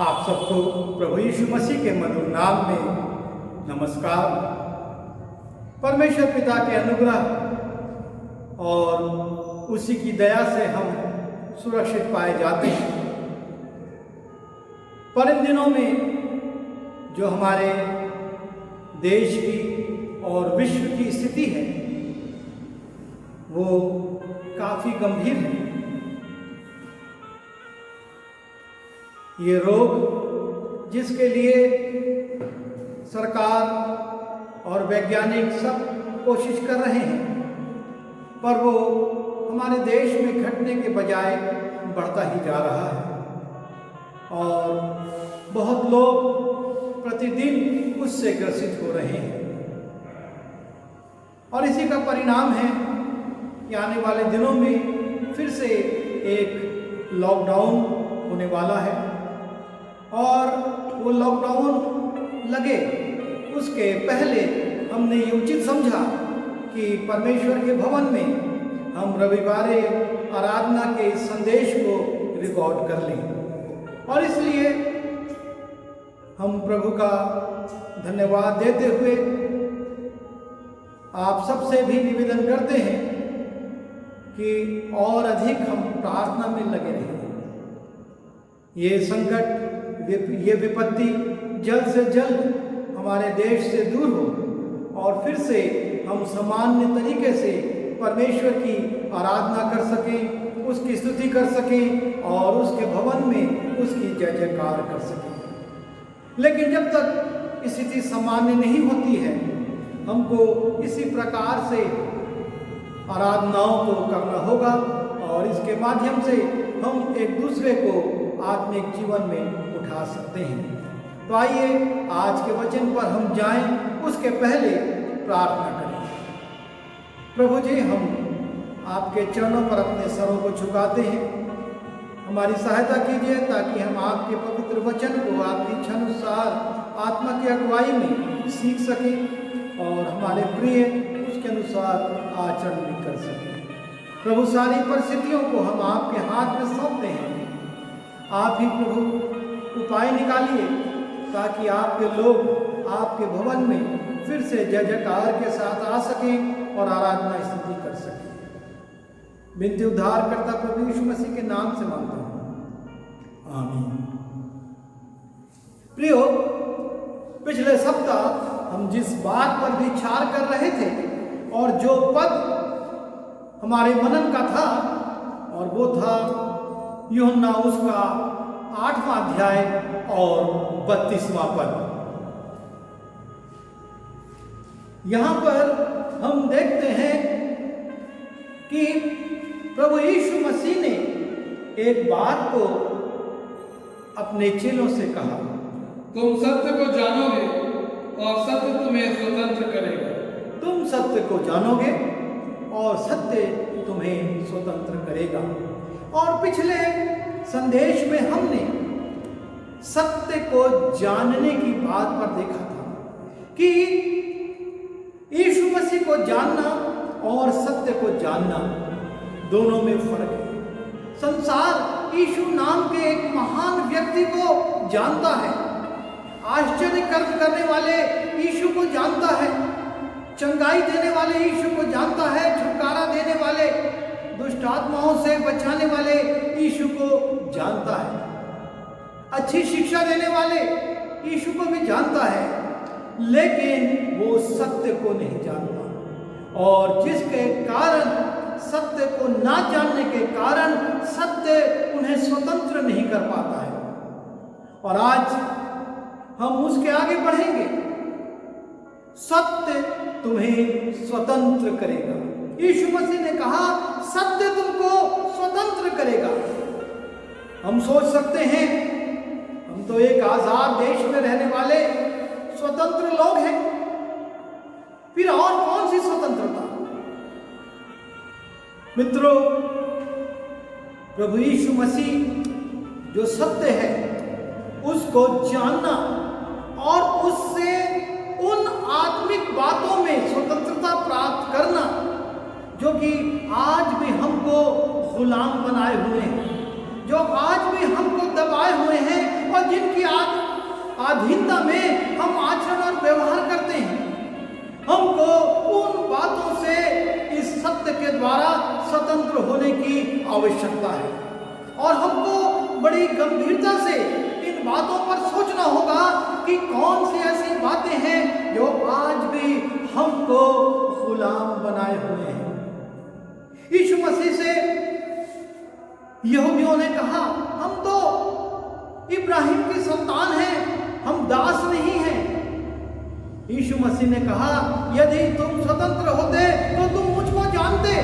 आप सबको प्रभु यीशु मसीह के मधुर नाम में नमस्कार। परमेश्वर पिता के अनुग्रह और उसी की दया से हम सुरक्षित पाए जाते हैं। पर इन दिनों में जो हमारे देश की और विश्व की स्थिति है वो काफ़ी गंभीर है। ये रोग जिसके लिए सरकार और वैज्ञानिक सब कोशिश कर रहे हैं, पर वो हमारे देश में घटने के बजाय बढ़ता ही जा रहा है और बहुत लोग प्रतिदिन उससे ग्रसित हो रहे हैं। और इसी का परिणाम है कि आने वाले दिनों में फिर से एक लॉकडाउन होने वाला है और वो लॉकडाउन लगे उसके पहले हमने ये उचित समझा कि परमेश्वर के भवन में हम रविवार आराधना के संदेश को रिकॉर्ड कर लें। और इसलिए हम प्रभु का धन्यवाद देते हुए आप सबसे भी निवेदन करते हैं कि और अधिक हम प्रार्थना में लगे रहें। ये संकट, ये विपत्ति जल्द से जल्द हमारे देश से दूर हो और फिर से हम सामान्य तरीके से परमेश्वर की आराधना कर सकें, उसकी स्तुति कर सकें और उसके भवन में उसकी जय जयकार कर सकें। लेकिन जब तक स्थिति सामान्य नहीं होती है, हमको इसी प्रकार से आराधनाओं को करना होगा और इसके माध्यम से हम एक दूसरे को आत्मिक जीवन में उठा सकते हैं। तो आइए आज के वचन पर हम जाएं, उसके पहले प्रार्थना करें। प्रभु जी, हम आपके चरणों पर अपने सरों को झुकाते हैं। हमारी सहायता कीजिए ताकि हम आपके पवित्र वचन को आपकी इच्छानुसार आत्मा की अगुवाई में सीख सकें और हमारे प्रिय उसके अनुसार आचरण भी कर सकें। प्रभु, सारी परिस्थितियों को हम आपके हाथ में सौंपते हैं। आप ही प्रभु उपाय निकालिए ताकि आपके लोग आपके भवन में फिर से जय जयकार के साथ आ सकें और आराधना स्तुति कर सकें। विनती उद्धार करता प्रभु यीशु मसीह के नाम से मांगता हूँ, आमीन। प्रियो, पिछले सप्ताह हम जिस बात पर विचार कर रहे थे और जो पद हमारे मनन का था और वो था यूहन्ना उसका 8वां अध्याय और 32वां पद। यहां पर हम देखते हैं कि प्रभु यीशु मसीह ने एक बात को अपने चेलों से कहा, तुम सत्य को जानोगे और सत्य तुम्हें स्वतंत्र करेगा। तुम सत्य को जानोगे और सत्य तुम्हें स्वतंत्र करेगा। और पिछले संदेश में हमने सत्य को जानने की बात पर देखा था कि यीशु मसीह को जानना और सत्य को जानना दोनों में फर्क है। संसार यीशु नाम के एक महान व्यक्ति को जानता है, आश्चर्य कर्म करने वाले यीशु को जानता है, चंगाई देने वाले यीशु को जानता है, छुटकारा देने वाले, दुष्ट आत्माओं से बचाने वाले यीशु को जानता है, अच्छी शिक्षा देने वाले यीशु को भी जानता है, लेकिन वो सत्य को नहीं जानता। और जिसके कारण सत्य को ना जानने के कारण सत्य उन्हें स्वतंत्र नहीं कर पाता है। और आज हम उसके आगे बढ़ेंगे। सत्य तुम्हें स्वतंत्र करेगा। यीशु मसीह ने कहा सत्य तुमको स्वतंत्र करेगा। हम सोच सकते हैं हम तो एक आजाद देश में रहने वाले स्वतंत्र लोग हैं, फिर और कौन सी स्वतंत्रता। मित्रों, प्रभु यीशु मसीह जो सत्य है उसको जानना और उससे उन आत्मिक बातों में स्वतंत्रता प्राप्त करना जो कि आज भी हमको गुलाम बनाए हुए हैं, जो आज भी हमको दबाए हुए हैं, और जिनकी अधीनता में हम आचरण और व्यवहार करते हैं। हमको उन बातों से इस सत्य के द्वारा स्वतंत्र होने की आवश्यकता है और हमको बड़ी गंभीरता से इन बातों पर सोचना होगा कि कौन सी ऐसी बातें हैं जो आज भी हमको गुलाम बनाए हुए हैं। यीशु मसीह से यहूदियों ने कहा, हम तो इब्राहिम की संतान हैं, हम दास नहीं हैं। यीशु मसीह ने कहा, यदि तुम स्वतंत्र होते तो तुम मुझको जानते,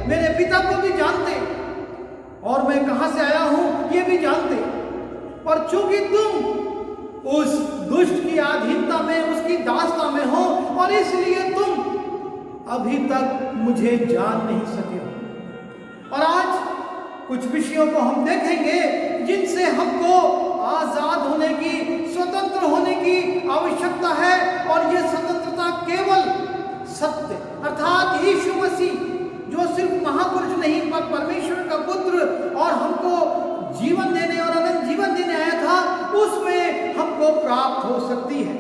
मेरे पिता को भी जानते और मैं कहां से आया हूं ये भी जानते, पर चूंकि तुम उस दुष्ट की अधीनता में, उसकी दासता में हो और इसलिए तुम अभी तक मुझे जान नहीं सके हो। और आज कुछ विषयों को हम देखेंगे जिनसे हमको आजाद होने की, स्वतंत्र होने की आवश्यकता है और ये स्वतंत्रता केवल सत्य अर्थात यीशु मसीह जो सिर्फ महापुरुष नहीं पर परमेश्वर का पुत्र और हमको जीवन देने और अनंत जीवन देने आया था, उसमें हमको प्राप्त हो सकती है।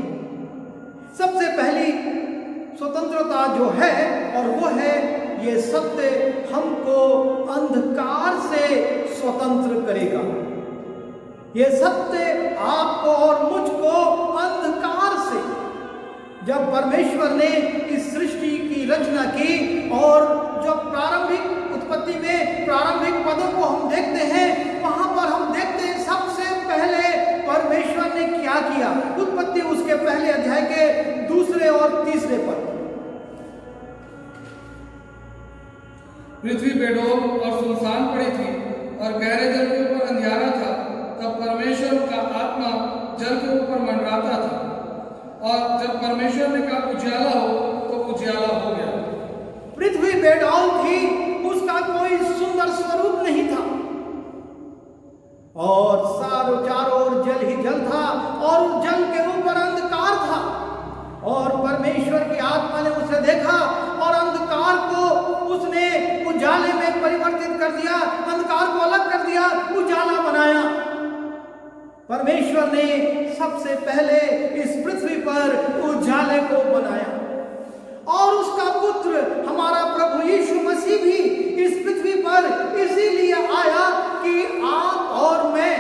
सबसे पहली स्वतंत्रता जो है और वो है ये सत्य हमको अंधकार से स्वतंत्र करेगा। ये सत्य आपको और मुझको अंधकार से, जब परमेश्वर ने इस सृष्टि की रचना की और जो प्रारंभिक उत्पत्ति में प्रारंभिक पदों को हम देखते हैं, वहां पर हम देखते हैं सबसे पहले परमेश्वर ने क्या किया। उत्पत्ति उसके पहले अध्याय के 2 और 3 पद। पृथ्वी बेडोल और सुनसान पड़ी थी और गहरे जल के ऊपर अंधियारा था। तब परमेश्वर का आत्मा जल के ऊपर मंडराता था और जब परमेश्वर ने कहा उजियाला हो तो उजियाला हो गया। पृथ्वी बेडौल थी, उसका कोई सुंदर स्वरूप नहीं था और चारों ओर जल ही जल था और उस जल के ऊपर अंधकार था और परमेश्वर की आत्मा ने उसे देखा और अंधकार को उसने उजाले में परिवर्तित कर दिया, अंधकार को अलग कर दिया, उजाला बनाया। परमेश्वर ने सबसे पहले इस पृथ्वी पर उजाले को बनाया और उसका पुत्र हमारा प्रभु यीशु मसीह भी इस पृथ्वी पर इसीलिए आया कि आप और मैं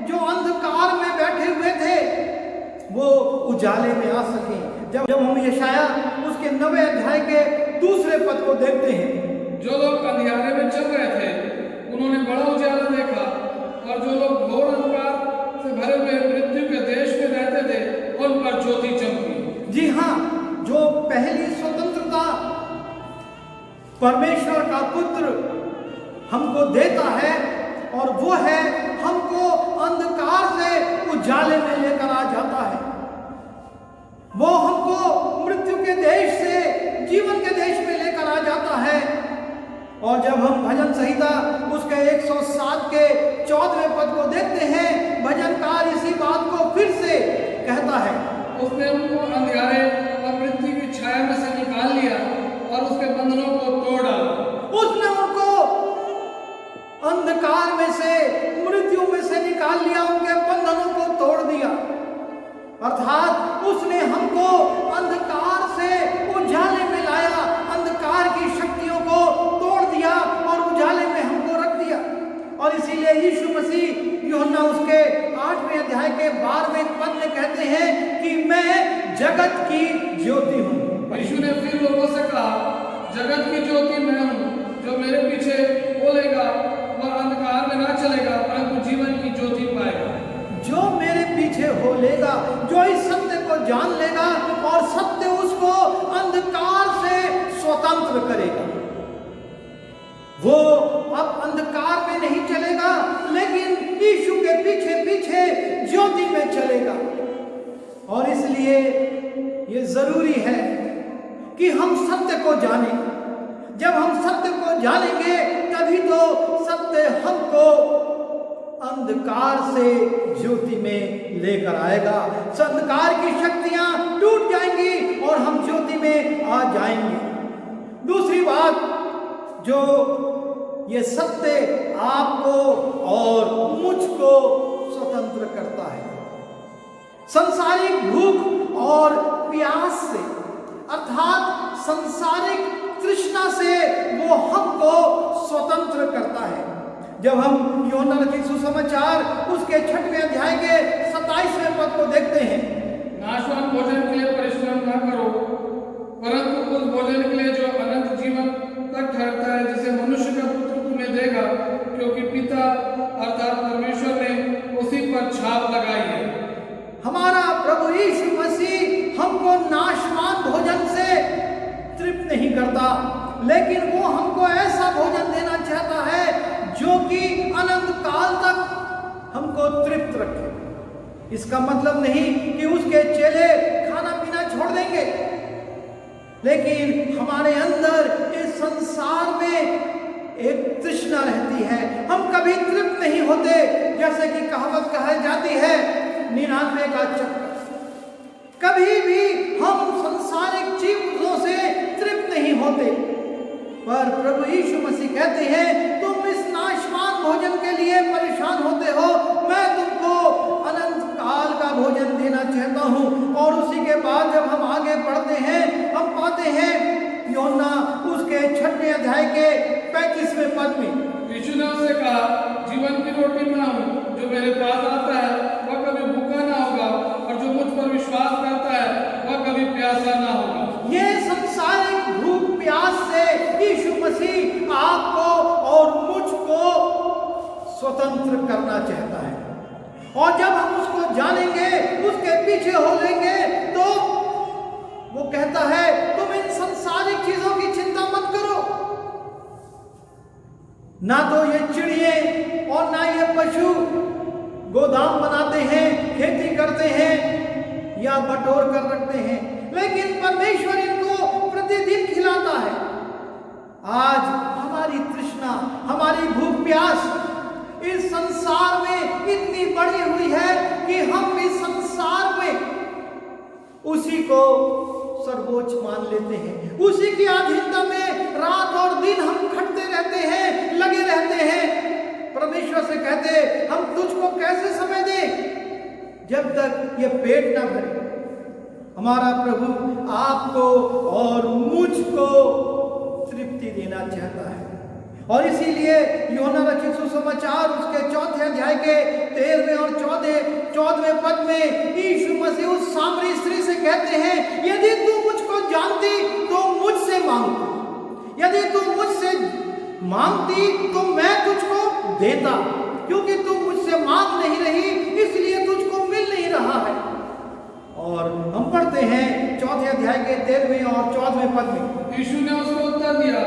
जो अंधकार में बैठे हुए थे वो उजाले में आ सके। जब हम यशाया उसके 9वें अध्याय के 2 पद को देखते हैं, जो लोग अंधियारे में चल रहे थे उन्होंने बड़ा उजाला देखा और जो लोग घोर अंधकार से भरे हुए मृत्यु के देश में रहते थे उन पर ज्योति चमकी। जी हाँ, जो पहली स्वतंत्रता परमेश्वर का पुत्र हमको देता है और वो है हमको अंधकार से उजाले में लेकर आ जाता है। वो हमको मृत्यु के देश से जीवन के देश में लेकर आ जाता है। और जब हम भजन संहिता उसके 107 के 14वें पद को देखते हैं, भजनकार इसी बात को फिर से कहता है, उसने उनको अंधियारे और मृत्यु की छाया में से निकाल लिया और उसके बंधनों को तोड़ डाला। उसने उनको अंधकार में से, मृत्यु में से निकाल लिया, उनके बंधनों को तोड़ दिया। अर्थात उसने हमको अंधकार से उजाले में लाया, अंधकार की शक्तियों को तोड़ दिया और उजाले में हमको रख दिया। और इसीलिए यीशु मसीह यूहन्ना उसके 8वें अध्याय के 12वें पद में कहते हैं कि मैं जगत की ज्योति हूँ। यीशु ने फिर लोगों से कहा, जगत की ज्योति मैं हूँ, जो मेरे पीछे बोलेगा वह अंधकार में ना चलेगा परंतु जीवन की ज्योति पाएगा। जो मेरे पीछे हो लेगा, जो इस सत्य को जान लेगा और सत्य उसको अंधकार से स्वतंत्र करेगा, वो अब अंधकार में नहीं चलेगा लेकिन यीशु के पीछे पीछे ज्योति में चलेगा। और इसलिए ये जरूरी है कि हम सत्य को जानें। जब हम सत्य को जानेंगे तभी तो सत्य हमको अंधकार से ज्योति में लेकर आएगा। अंधकार की शक्तियां टूट जाएंगी और हम ज्योति में आ जाएंगे। दूसरी बात, जो ये सत्य आपको और मुझको स्वतंत्र करता है। संसारिक भूख और प्यास से अर्थात संसारिक तृष्णा से वो हमको स्वतंत्र करता है। जब हम यूहन्ना रचित सुसमाचार उसके 6वें अध्याय के 27वें पद को देखते हैं, नाशवान भोजन के लिए परिश्रम न करो, परंतु उस भोजन के लिए जो अनंत जीवन तक ठहरता है, जिसे मनुष्य का पुत्र तुम्हें देगा, क्योंकि पिता अर्थात परमेश्वर ने उसी पर छाप लगाई है। हमारा प्रभु यीशु मसीह हमको नाशवान भोजन से तृप्त नहीं करता, लेकिन वो हमको ऐसा भोजन देना चाहता है जो कि अनंत काल तक हमको तृप्त रखे। इसका मतलब नहीं कि उसके चेले खाना पीना छोड़ देंगे, लेकिन हमारे अंदर इस संसार में एक तृष्णा रहती है। हम कभी तृप्त नहीं होते, जैसे कि कहावत कही जाती है 99 का चक्कर। कभी भी हम संसारिक चीजों से तृप्त नहीं होते, पर प्रभु यीशु मसीह कहते हैं तुम इस नाशवान भोजन के लिए परेशान होते हो, मैं तुमको अनंत काल का भोजन देना चाहता हूं। और उसी के बाद जब हम आगे बढ़ते हैं, हम पाते हैं यूहन्ना उसके 6वें अध्याय के 35वें पद में यीशु ने उससे कहा, जीवन की रोटी मैं हूं, जो मेरे पास आता है वह कभी भूखा ना होगा, और जो मुझ पर विश्वास करता है वह कभी प्यासा ना होगा। ये संसारिक भूख प्यास से यीशु मसीह आपको और मुझको स्वतंत्र करना चाहता है। और जब हम उसको जानेंगे, उसके पीछे हो लेंगे, तो वो कहता है तुम इन संसारिक चीजों की चिंता मत करो। ना तो ये चिड़िए और ना ये पशु गोदाम बनाते हैं, खेती करते हैं या बटोर कर रखते हैं, लेकिन परमेश्वर इनको प्रतिदिन खिलाता है। आज हमारी तृष्णा, हमारी भूख प्यास इस संसार में इतनी बढ़ी हुई है कि हम इस संसार में उसी को सर्वोच्च मान लेते हैं। उसी की अधीनता में रात और दिन हम खटते रहते हैं, लगे रहते हैं। परमेश्वर से कहते हम तुझको कैसे समय दें जब तक ये पेट ना भरे। हमारा प्रभु आपको और मुझको तृप्ति देना चाहता है। और इसीलिए यूहन्ना रचित सुसमाचार उसके 4थे अध्याय के 13वें और 14वें पद में यीशु मसीह उस सामरी स्त्री से कहते हैं, यदि तू मुझको जानती तो मुझसे मांगती, यदि तू मुझसे मांगती तो मैं तुझको देता, क्योंकि तू मुझसे मांग नहीं रही इसलिए तुझको मिल नहीं रहा है। और हम पढ़ते हैं 4थे अध्याय के 13वें और 14वें पद में, यीशु ने उसको उत्तर दिया,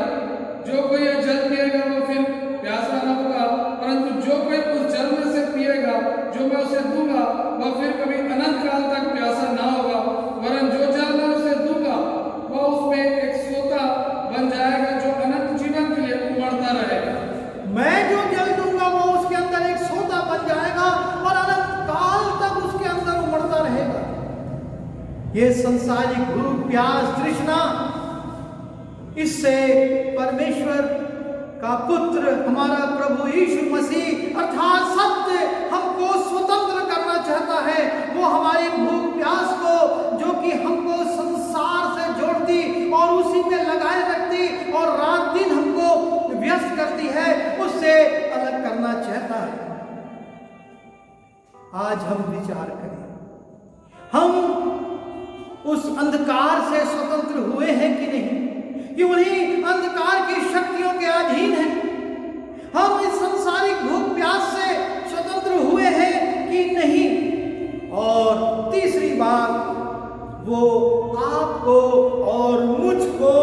जो कोई यह जल पिएगा वो फिर प्यासा न होगा, परंतु जो कोई उस जल में से पिएगा जो मैं उसे दूंगा वह फिर कभी अनंत काल तक प्यासा ना होगा, वरन जो जल मैं उसे दूंगा वह उसमें एक सोता बन जाएगा जो अनंत जीवन के लिए उमड़ता रहेगा। मैं जो जल दूंगा वो उसके अंदर एक सोता बन जाएगा और अनंत काल तक उसके अंदर उमड़ता रहेगा। ये संसारिक भूख प्यास तृष्णा, इससे परमेश्वर का पुत्र हमारा प्रभु यीशु मसीह अर्थात सत्य हमको स्वतंत्र करना चाहता है। वो हमारी भूख प्यास को जो कि हमको संसार से जोड़ती और उसी में लगाए रखती और रात दिन हमको व्यस्त करती है, उससे अलग करना चाहता है। आज हम विचार करें, हम उस अंधकार से स्वतंत्र हुए हैं कि नहीं, कि उन्हीं अंधकार की शक्तियों के अधीन हैं। हम इस संसारिक भूख प्यास से स्वतंत्र हुए हैं कि नहीं। और तीसरी बात, वो आपको और मुझको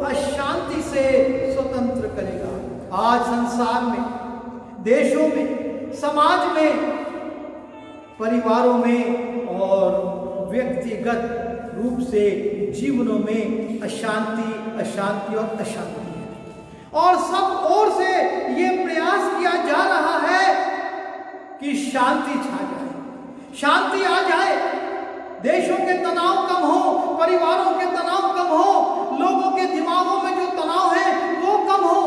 अशांति से स्वतंत्र करेगा। आज संसार में, देशों में, समाज में, परिवारों में और व्यक्तिगत रूप से जीवनों में अशांति अशांति और अशांति है। और सब ओर से ये प्रयास किया जा रहा है कि शांति छा जाए, शांति आ जाए, देशों के तनाव कम हो, परिवारों के तनाव कम हो, लोगों के दिमागों में जो तनाव है वो कम हो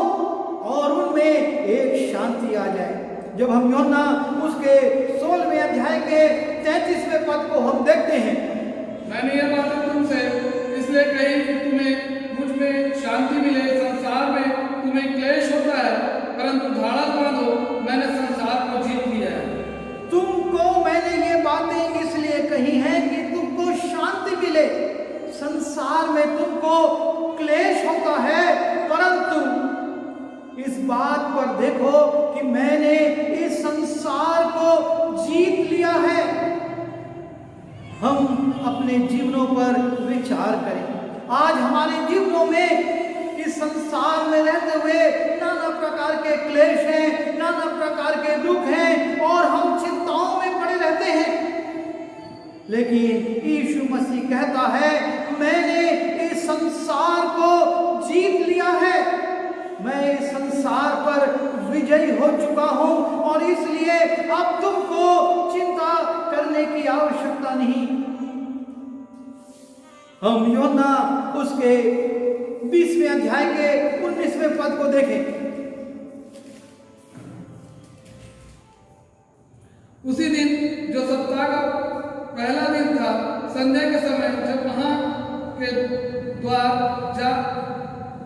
और उनमें एक शांति आ जाए। जब हम यूहन्ना उसके 16वें अध्याय के 33वें पद को हम देखते हैं, मैंने यह बातें तुमसे इसलिए कही कि तुम्हें मुझ में शांति मिले। संसार में तुम्हें क्लेश होता है, परंतु धाड़स बांधो, मैंने संसार को जीत लिया है। तुमको मैंने ये बातें इसलिए कही हैं कि तुमको शांति मिले। संसार में तुमको क्लेश होता है, परंतु इस बात पर देखो कि मैंने इस संसार को जीत लिया है। हम अपने जीवनों पर विचार करें। आज हमारे जीवनों में इस संसार में रहते हुए नाना प्रकार के क्लेश हैं, नाना प्रकार के दुख हैं और हम चिंताओं में पड़े रहते हैं। लेकिन यीशु मसीह कहता है, मैंने इस संसार को जीत लिया है। मैं इस संसार पर विजयी हो चुका हूं और इसलिए अब तुमको चिंता करने की आवश्यकता नहीं। हम यूहन्ना उसके 20वें अध्याय के 19वें पद को देखें। उसी दिन जो सप्ताह का पहला दिन था, संध्या के समय, जब वहां के द्वार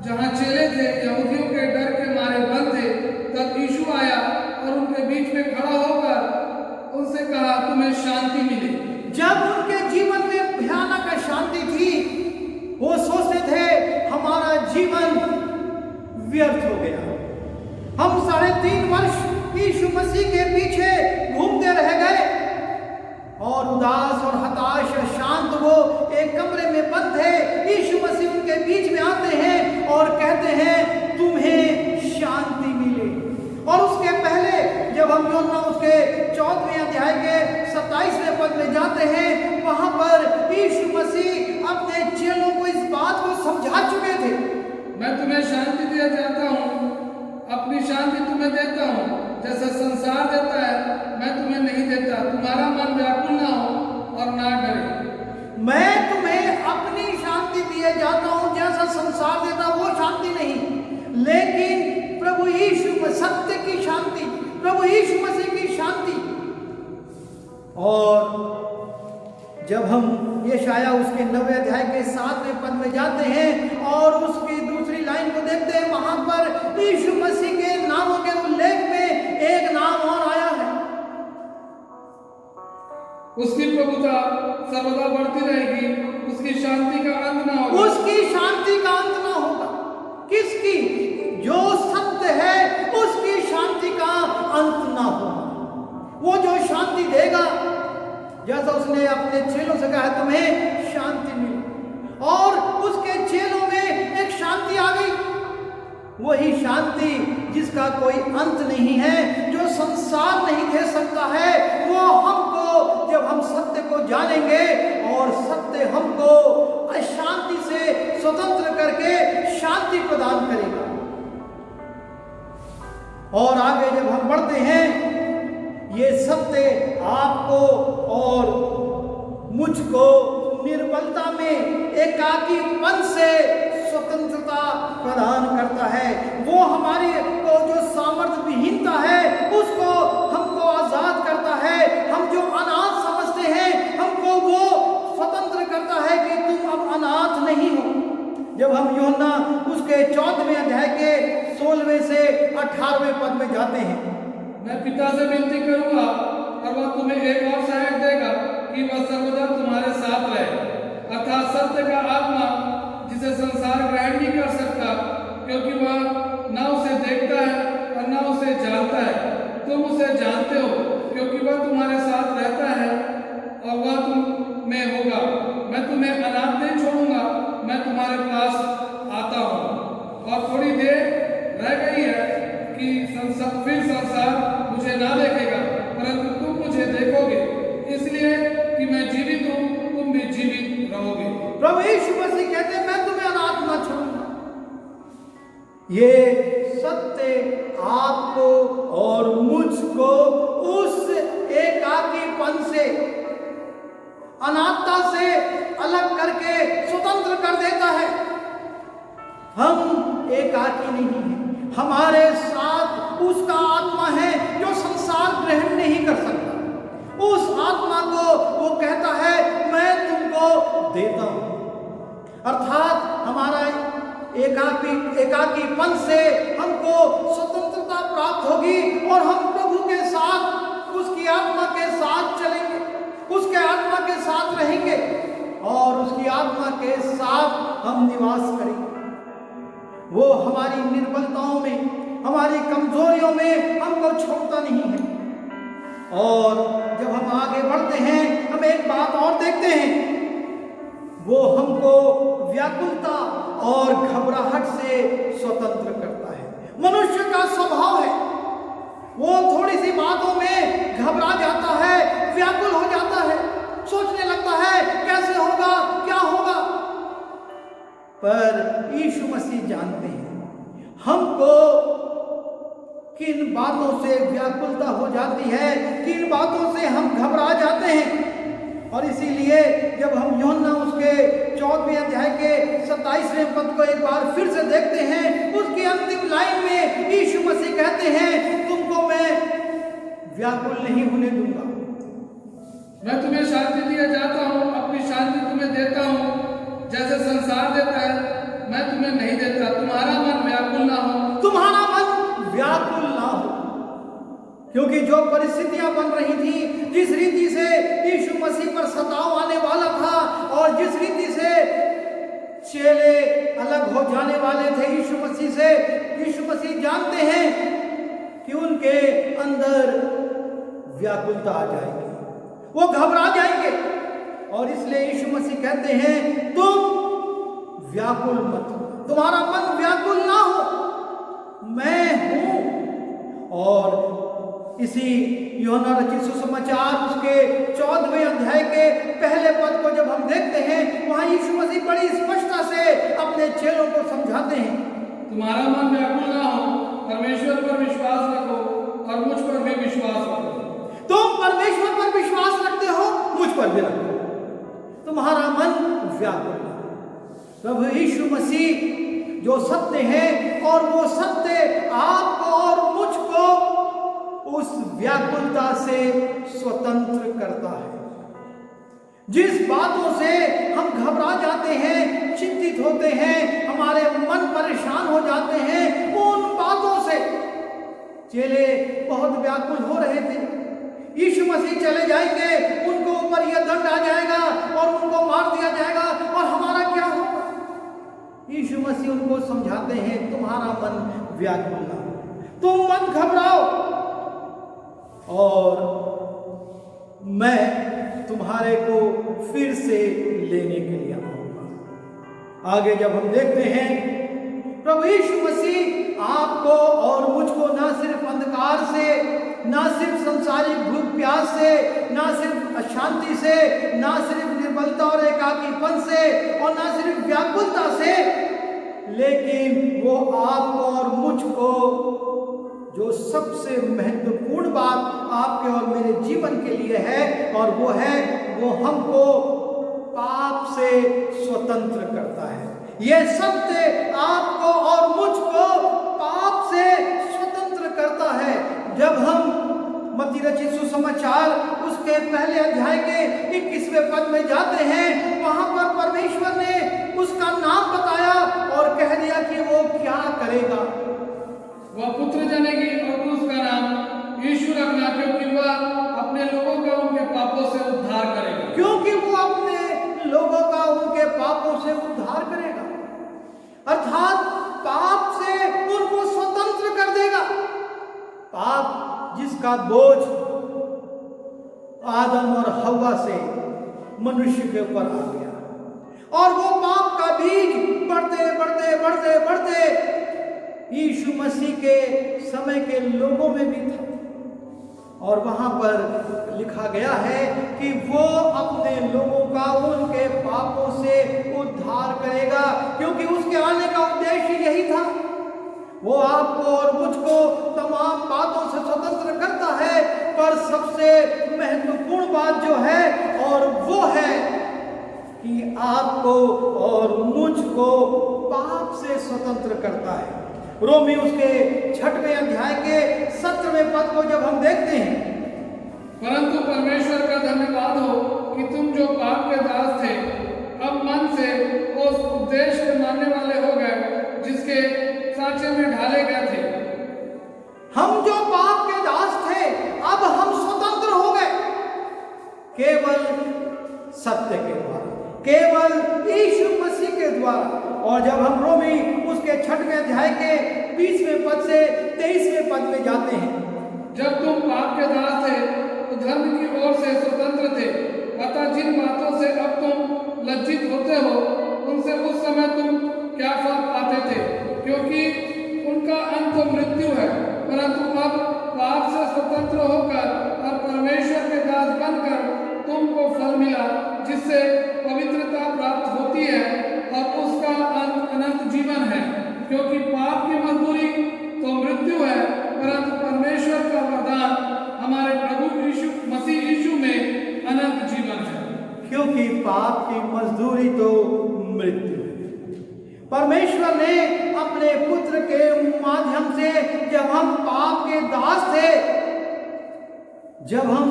जहां चेले थे यहूदियों के डर के मारे बंद थे, तब यीशु आया और उनके बीच में खड़ा होकर उनसे कहा, तुम्हें शांति मिले। जब उनके जीवन में भयानक अशांति थी, वो सोचते थे हमारा जीवन व्यर्थ हो गया। हम 3.5 वर्ष यीशु मसीह के पीछे घूमते रह गए और उदास और हताश और शांत वो एक कमरे में बंद थे। यीशु मसीह उनके बीच में आते हैं और कहते हैं, तुम्हें शांति मिले। और उसके पहले जब हम यूहन्ना उसके 14वें अध्याय के 27वें पद में जाते हैं, वहां पर यीशु मसीह अपने चेलों को इस बात को समझा चुके थे। मैं तुम्हें शांति दिया जाता हूँ, अपनी शांति तुम्हें देता हूँ। जैसे संसार देता है, मैं तुम्हें नहीं देता। तुम्हारा मन व्याकुल ना हो और ना डरे। मैं तुम्हें अपनी शांति दिए जाता हूँ, जैसा संसार देता वो शांति नहीं, लेकिन प्रभु यीशु सत्य की शांति, प्रभु यीशु मसीह की शांति। और जब हम यशाया उसके 9वें अध्याय के 7वें पद में जाते हैं और उसकी दूसरी लाइन को देखते हैं, वहां पर यीशु मसीह के नामों के उल्लेख में एक नाम और आया है। उसकी प्रभुता सर्वदा बढ़ती रहेगी, उसकी शांति का अंत ना होगा। उसकी शांति का अंत ना होगा। किसकी? जो सत्य है उसकी शांति का अंत ना होगा। वो जो शांति देगा, जैसा उसने अपने चेलों से कहा, तुम्हें शांति मिली, और उसके चेलों में एक शांति आ गई। वही शांति जिसका कोई अंत नहीं है, जो संसार नहीं दे सकता है, वो हमको, जब हम सत्य को जानेंगे और सत्य हमको अशांति से स्वतंत्र करके शांति प्रदान करेगा। और आगे जब हम बढ़ते हैं, ये सत्य आपको और मुझको निर्बलता में, एकाकीपन से स्वतंत्रता प्रदान करता है। वो हमारी को जो सामर्थ्य विहीनता है उसको हमको आजाद करता है। हम जो अनाथ समझते हैं, हमको वो स्वतंत्र करता है कि तुम अब अनाथ नहीं हो। जब हम यूहन्ना उसके 14वें अध्याय के 16वें से 18वें पद में जाते हैं, मैं पिता से विनती करूंगा और वह तुम्हें एक और सहायक देगा कि वह सर्वदा तुम्हारे साथ रहे, अर्थात सत्य का आत्मा, जिसे संसार ग्रहण नहीं कर सकता, क्योंकि वह न उसे देखता है और न उसे जानता है। तुम उसे जानते हो क्योंकि वह तुम्हारे साथ रहता है और वह तुम में होगा। मैं तुम्हें अनाथ नहीं छोड़ूंगा, मैं तुम्हारे पास आता हूँ। और थोड़ी देर रह गई है कि फिर संसार मुझे ना देखेगा, परंतु तुम मुझे देखोगे, इसलिए कि मैं जीवित हूँ, तुम भी जीवित रहोगे। प्रभु यीशु मसीह कहते हैं, मैं तुम्हें अनाथ ना छोड़ूंगा। ये सत्य आपको और मुझको उस एकाकीपन से, अनाथता से अलग करके स्वतंत्र कर देता है। हम एकाकी नहीं हैं, हमारे साथ उसका आत्मा है जो संसार एकाकीपन से हमको स्वतंत्रता प्राप्त होगी और हम प्रभु के साथ, उसकी आत्मा के साथ चलेंगे, उसके आत्मा के साथ रहेंगे और उसकी आत्मा के साथ हम निवास करेंगे। वो हमारी निर्बलताओं में, हमारी कमजोरियों में हमको छोड़ता नहीं है। और जब हम आगे बढ़ते हैं, हम एक बात और देखते हैं, वो हमको व्याकुलता और घबराहट से स्वतंत्र करता है। मनुष्य का स्वभाव है, वो थोड़ी सी बातों में घबरा जाता है, व्याकुल हो जाता है, सोचने लगता है कैसे होगा, क्या होगा। पर यीशु मसीह जानते हैं हमको किन बातों से व्याकुलता हो जाती है, किन बातों से हम घबरा जाते हैं। और इसीलिए जब हम यूहन्ना उसके 14वें अध्याय के 27वें पद को एक बार फिर से देखते हैं, उसकी अंतिम लाइन में यीशु मसीह कहते हैं, तुमको मैं व्याकुल नहीं होने दूंगा। मैं तुम्हें शांति दिया जाता हूँ, अपनी शांति तुम्हें देता हूँ। जैसे संसार देता है, मैं तुम्हें नहीं देता। तुम्हारा मन व्याकुल ना हो, तुम्हारा मन व्याकुल ना हो। क्योंकि जो परिस्थितियां बन रही थी, जिस रीति से यीशु मसीह पर सताव आने वाला था और जिस रीति से चेले अलग हो जाने वाले थे यीशु मसीह से, यीशु मसीह जानते हैं कि उनके अंदर व्याकुलता आ जाएगी, वो घबरा जाएंगे। और इसलिए यीशु मसीह कहते हैं, तुम व्याकुल मत हो, तुम्हारा मन व्याकुल ना हो, मैं हूं। और इसी यूहन्ना रचित सुसमाचार उसके 14वें अध्याय के पहले पद को जब हम देखते हैं, वहां यीशु मसीह बड़ी स्पष्टता से अपने चेलों को समझाते हैं, तुम्हारा मन व्याकुल ना हो, परमेश्वर पर विश्वास रखो और मुझ पर भी विश्वास रखो। तुम परमेश्वर पर विश्वास रखते हो, मुझ पर भी रखो, तुम्हारा मन व्याकुल ना हो। प्रभु यीशु मसीह जो सत्य है और वो सत्य आपको और मुझको उस व्याकुलता से स्वतंत्र करता है। जिस बातों से हम घबरा जाते हैं, चिंतित होते हैं, हमारे मन परेशान हो जाते हैं, उन बातों से चेले बहुत व्याकुल हो रहे थे। यीशु मसीह चले जाएंगे, उनको ऊपर यह दंड आ जाएगा और उनको मार दिया जाएगा और हमारा क्या होगा। यीशु मसीह उनको समझाते हैं, तुम्हारा मन व्याकुल ना हो, तुम मत घबराओ और मैं तुम्हारे को फिर से लेने के लिए आऊंगा। आगे जब हम देखते हैं, प्रभु यीशु मसीह आपको और मुझको ना सिर्फ अंधकार से, ना सिर्फ संसारिक भूख प्यास से, ना सिर्फ अशांति से, ना सिर्फ निर्बलता और एकाकीपन से और ना सिर्फ व्याकुलता से, लेकिन वो आपको और मुझको जो सबसे महत्वपूर्ण बात आपके और मेरे जीवन के लिए है, और वो है, वो हमको पाप से स्वतंत्र करता है। ये सत्य आपको और मुझको पाप से स्वतंत्र करता है। जब हम मत्ती रचित सुसमाचार उसके पहले अध्याय के 21वें पद में जाते हैं, वहां पर परमेश्वर ने उसका नाम बताया और कह दिया कि वो क्या करेगा। वह पुत्र जनेगी और तू उसका नाम यीशु रखना, क्योंकि वह अपने लोगों का उनके पापों से उद्धार करेगा। क्योंकि वो अपने लोगों का उनके पापों से उद्धार करेगा, अर्थात पाप से उनको स्वतंत्र कर देगा। पाप जिसका बोझ आदम और हव्वा से मनुष्य के ऊपर आ गया और वो पाप का बीज बढ़ते बढ़ते बढ़ते बढ़ते यीशु मसीह के समय के लोगों में भी था। और वहां पर लिखा गया है कि वो अपने लोगों का उनके पापों से उद्धार करेगा, क्योंकि उसके आने का उद्देश्य यही था। वो आपको और मुझको तमाम बातों से स्वतंत्र करता है, पर सबसे महत्वपूर्ण बात जो है और वो है कि आपको और मुझको पाप से स्वतंत्र करता है। रोमी उसके 6वें अध्याय के 17वें पद को जब हम देखते हैं, परंतु परमेश्वर का धन्यवाद हो कि तुम जो पाप के दास थे, अब मन से उस उपदेश को मानने वाले हो गए जिसके सांचे में ढाले गए थे। हम जो पाप के दास थे, अब हम स्वतंत्र हो गए केवल सत्य के द्वारा, केवल यीशु मसीह के द्वारा। और जब हम रोमी उसके 6वें अध्याय के 20वें पद से 23वें पद में जाते हैं, जब तुम पाप के दास थे तो धर्म की ओर से स्वतंत्र थे, अतः जिन बातों से अब तुम लज्जित होते हो उनसे उस समय तुम क्या फल पाते थे, क्योंकि उनका अंत तो मृत्यु है। परंतु अब पाप से स्वतंत्र होकर और परमेश्वर के दास बनकर तुमको फल मिला, जिससे पवित्रता प्राप्त होती है और उसका अंत अनंत जीवन है। क्योंकि पाप की मजदूरी तो मृत्यु है, परंतु परमेश्वर का वरदान हमारे प्रभु यीशु मसीह यीशु में अनंत जीवन है। क्योंकि पाप की मजदूरी तो मृत्यु है। परमेश्वर ने अपने पुत्र के माध्यम से, जब हम पाप के दास थे, जब हम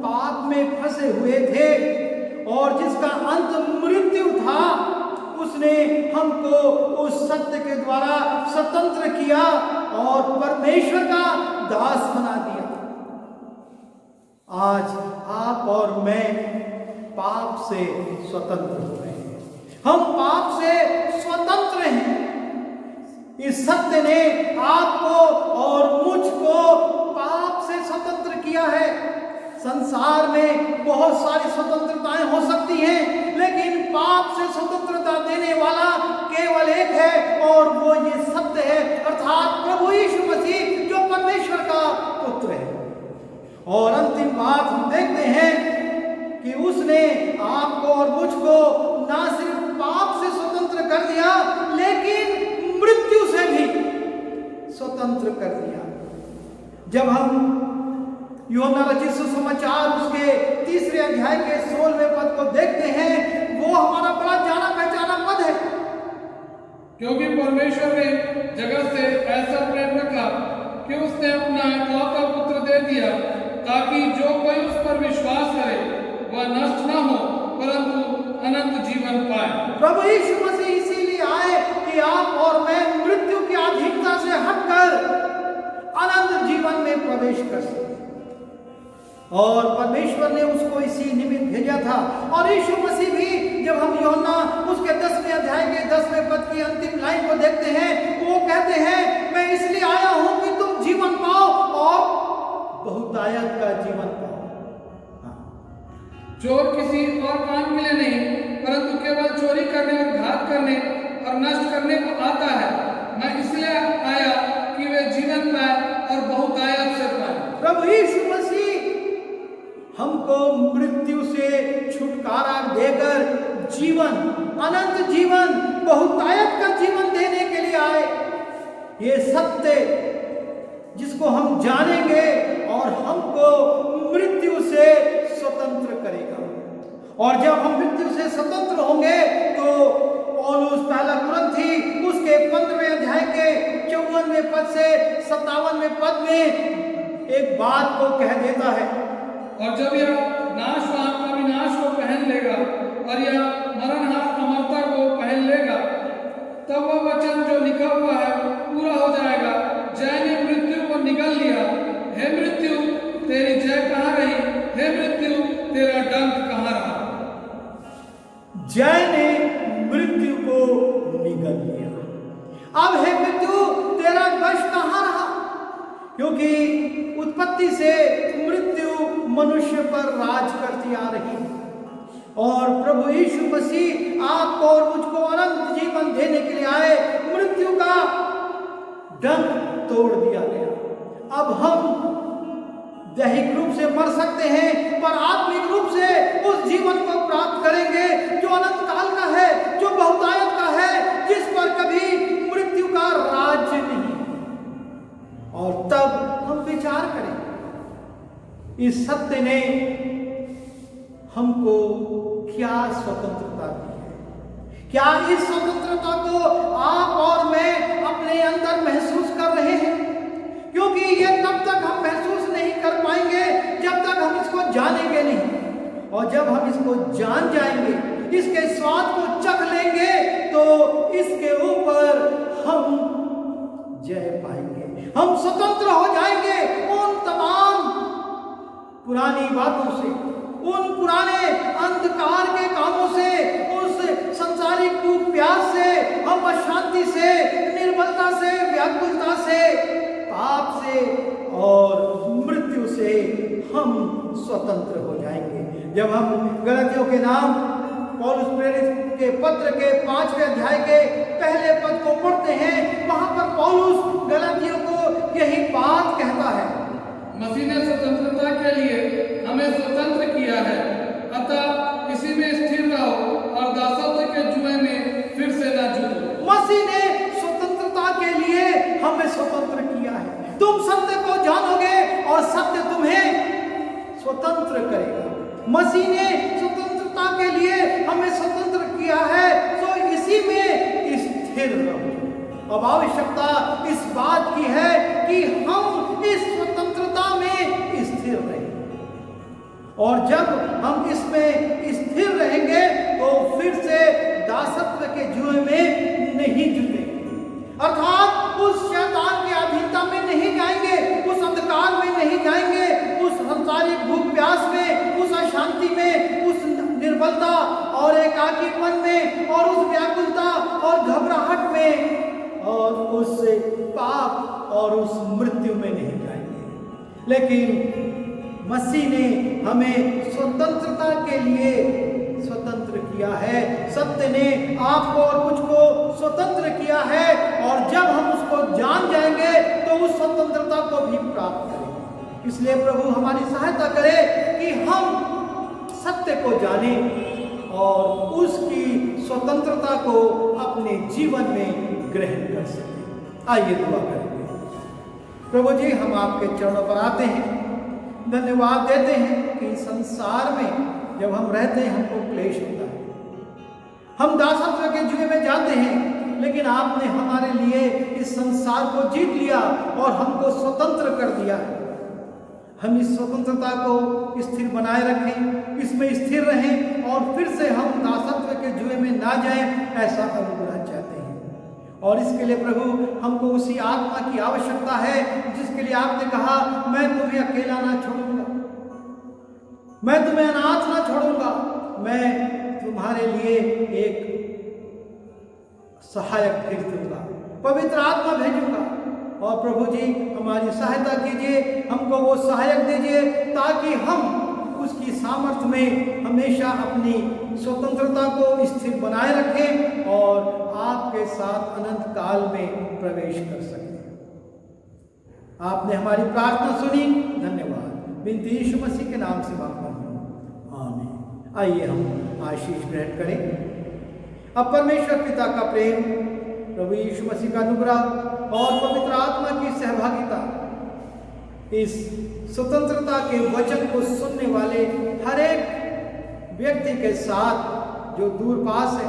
पाप में फंसे हुए थे और जिसका अंत मृत्यु था, उसने हमको उस सत्य के द्वारा स्वतंत्र किया और परमेश्वर का दास बना दिया। आज आप और मैं पाप से स्वतंत्र हो गए हैं। हम पाप से स्वतंत्र हैं। इस सत्य ने आपको और मुझको पाप से स्वतंत्र किया है। संसार में बहुत सारी स्वतंत्रताएं हो सकती हैं, लेकिन पाप से स्वतंत्रता देने वाला केवल एक है और वो ये सत्य है, अर्थात प्रभु यीशु मसीह जो परमेश्वर का पुत्र है। और अंतिम बात हम देखते हैं कि उसने आपको और मुझको ना सिर्फ पाप से स्वतंत्र कर दिया, लेकिन मृत्यु से भी स्वतंत्र कर दिया। जब हम यूहन्ना रचित सुसमाचार उसके 3 अध्याय के 16वें पद को देखते हैं, वो हमारा बड़ा जाना पहचाना पद है। क्योंकि परमेश्वर ने जगत से ऐसा प्रेम रखा कि उसने अपना इकलौता पुत्र दे दिया, ताकि जो कोई उस पर विश्वास करे वह नष्ट न हो, परंतु अनंत जीवन पाए। प्रभु यीशु मसीह इसीलिए आए कि आप और मैं मृत्यु की अधीनता से हटकर अनंत जीवन में प्रवेश कर सके। और परमेश्वर ने उसको इसी निमित्त भेजा था। और यीशु मसीह भी, जब हम यूहन्ना उसके 10वें अध्याय के 10वें पद की अंतिम लाइन को देखते हैं, वो कहते हैं, मैं इसलिए आया हूं कि तुम जीवन पाओ और बहुतायत का जीवन पाओ। चोर किसी और काम के लिए नहीं, परंतु केवल चोरी करने और घात करने और नष्ट करने को आता है। मैं इसलिए आया कि वे जीवन पाए और बहुतायत से पाए। प्रभु यीशु मसीह हमको मृत्यु से छुटकारा देकर जीवन, अनंत जीवन, बहुतायत का जीवन देने के लिए आए। ये सत्य जिसको हम जानेंगे और हमको मृत्यु से स्वतंत्र करेगा। और जब हम मृत्यु से स्वतंत्र होंगे तो पौलुस पहला कुरिन्थी उसके 15वें अध्याय के 54वें पद से 57वें पद में एक बात को कह देता है। और जब यह नाशवान अविनाश को पहन लेगा और यह मरणहार अमरता को पहन लेगा, तब वह वचन जो लिखा हुआ है पूरा हो जाएगा, जय ने मृत्यु को निगल लिया। हे मृत्यु तेरी जय कहाँ रही? हे मृत्यु तेरा डंक कहाँ रहा? जय ने मृत्यु को निगल लिया। अब हे मृत्यु तेरा वश कहाँ रहा? क्योंकि उत्पत्ति से मृत्यु मनुष्य पर राज करती आ रही है और प्रभु यीशु मसीह आपको और मुझको अनंत जीवन देने के लिए आए। मृत्यु का डंक तोड़ दिया गया। अब हम दैहिक रूप से मर सकते हैं, पर आत्मिक रूप से उस जीवन को प्राप्त करेंगे जो अनंत काल का है, जो बहुतायत का है, जिस पर कभी मृत्यु का राज्य नहीं। और तब हम विचार करें, इस सत्य ने हमको क्या स्वतंत्रता दी है? क्या इस स्वतंत्रता को आप और मैं अपने अंदर महसूस कर रहे हैं? क्योंकि ये तब तक हम महसूस नहीं कर पाएंगे जब तक हम इसको जानेंगे नहीं। और जब हम इसको जान जाएंगे, इसके स्वाद को चख लेंगे, तो इसके ऊपर हम जय पाएंगे। हम स्वतंत्र हो जाएंगे उन तमाम पुरानी बातों से, उन पुराने अंधकार के कामों से, उस संसारिक भूख प्यास से, हम अशांति से, निर्बलता से, व्याकुलता से, पाप से और मृत्यु से हम स्वतंत्र हो जाएंगे। जब हम गलतियों के नाम पौलुस प्रेरित के पत्र के 5वें अध्याय के पहले पद को पढ़ते हैं, वहां पर पौलुस गलतियों को यही बात कहता है। मसीह ने स्वतंत्रता के लिए हमें स्वतंत्र किया है, अतः इसी में स्थिर रहो और दासत्व के जुए में फिर से न जुटो। मसीह ने स्वतंत्रता के लिए हमें स्वतंत्र किया है। तुम सत्य को जानोगे और सत्य तुम्हें स्वतंत्र करेगा। मसीह ने स्वतंत्रता के लिए हमें स्वतंत्र किया है, तो इसी में स्थिर रहो। अब आवश्यकता इस बात की है कि हम इस स्वतंत्रता में स्थिर रहें, और जब हम इसमें स्थिर रहेंगे तो फिर से दासत्व के जुए में नहीं जुटेंगे, अर्थात उस शैतान की अधीनता में नहीं जाएंगे, उस अंधकार में नहीं जाएंगे, उस संसारिक भूख प्यास में, उस अशांति में, उस निर्बलता और एकाकीपन में, और उस व्याकुलता और घबराहट में, और उस पाप और उस मृत्यु में नहीं जाएंगे। लेकिन मसीह ने हमें स्वतंत्रता के लिए स्वतंत्र किया है। सत्य ने आपको और मुझको स्वतंत्र किया है, और जब हम उसको जान जाएंगे तो उस स्वतंत्रता को भी प्राप्त करेंगे। इसलिए प्रभु हमारी सहायता करे कि हम सत्य को जानें और उसकी स्वतंत्रता को अपने जीवन में ग्रहण कर सकें। आइए दुआ करेंगे। प्रभु जी, हम आपके चरणों पर आते हैं, धन्यवाद देते हैं कि संसार में जब हम रहते हैं हमको क्लेश होता है, हम दासत्व के जुए में जाते हैं, लेकिन आपने हमारे लिए इस संसार को जीत लिया और हमको स्वतंत्र कर दिया है। हम इस स्वतंत्रता को स्थिर बनाए रखें, इसमें स्थिर रहें, और फिर से हम दासत्व के जुए में ना जाएं, ऐसा अनुग्रह चाहते हैं। और इसके लिए प्रभु हमको उसी आत्मा की आवश्यकता है जिसके लिए आपने कहा, मैं तुम्हें अकेला ना छोड़ूंगा, मैं तुम्हें अनाथ ना छोड़ूंगा, मैं तुम्हारे लिए एक सहायक भेज दूंगा, पवित्र आत्मा भेजूंगा। और प्रभु जी हमारी सहायता कीजिए, हमको वो सहायक दीजिए ताकि हम उसकी सामर्थ्य में हमेशा अपनी स्वतंत्रता को स्थिर बनाए रखें और आपके साथ अनंत काल में प्रवेश कर सकें। आपने हमारी प्रार्थना सुनी, धन्यवाद। बिनती यीशु मसीह के नाम से मांगता हूँ, आमीन। आइए हम आशीष ग्रहण करें। अब परमेश्वर पिता का प्रेम, प्रभु यीशु मसीह का अनुग्रह और पवित्र आत्मा की सहभागिता इस स्वतंत्रता के वचन को सुनने वाले हर एक व्यक्ति के साथ जो दूर पास है